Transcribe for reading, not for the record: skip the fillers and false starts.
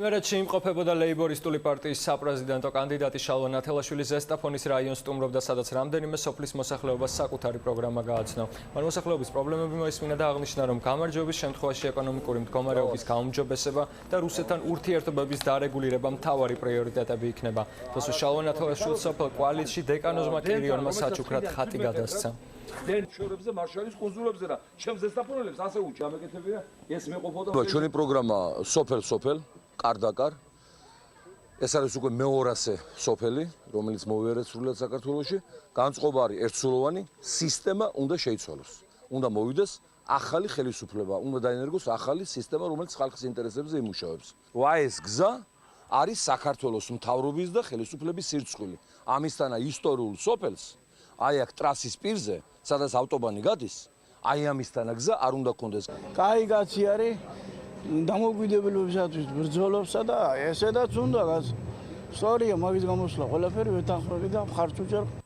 იმერეთში იმყოფებოდა ლეიბორისტული პარტიის საპრეზიდენტო კანდიდატი შალვა ნათელაშვილი ზესტაფონის რაიონს სტუმრობდა, სადაც რამდენიმე სოფლის მოსახლეობას საკუთარი პროგრამა გააცნო. მან მოსახლეობის პრობლემები მოისმინა და აღნიშნა, რომ გამარჯვების შემთხვევაში ეკონომიკური მდგომარეობის გაუმჯობესება და რუსეთთან ურთიერთობების დარეგულირება მთავარი პრიორიტეტები იქნება. თორსა შალვა ნათელაშვილს სოფელ კვალიცში დეკანოზმა კირიონმა საჩუქრად ხატი გადასცა. შორებზე მარშალის კონსულებზე და ჩემს ზესტაფონელებს ასე უჩამეკეთებია ეს მეყოფოდა. ჩვენი პროგრამა სოფელ კარდაკარ. ეს არის უკვე მე-200 სოფელი, რომელიც მოვიარეთ სრულად საქართველოში. განწყობა არის ერთსულოვანი, სისტემა უნდა შეიცვალოს. უნდა მოვიდეს ახალი ხელისუფლება, უნდა დაენერგოს ახალი სისტემა, რომელიც ხალხის ინტერესებზე იმუშავებს. ეს გზა არის საქართველოს მთავრობის და ხელისუფლების სირცხვილი. ამისთანა ისტორიულ სოფელს, აი აქ ტრასის პირზე, სადაც ავტობანი გადის, აი ამისთანა გზა არ უნდა კონდეს. კაი კაცი არის. დამოუკიდებლობისათვის ბრძოლობსა და ესედაც უნდა სწორია მაგის გამოსვლა ყველაფერი ვეთანხმები და მხარს უჭერ.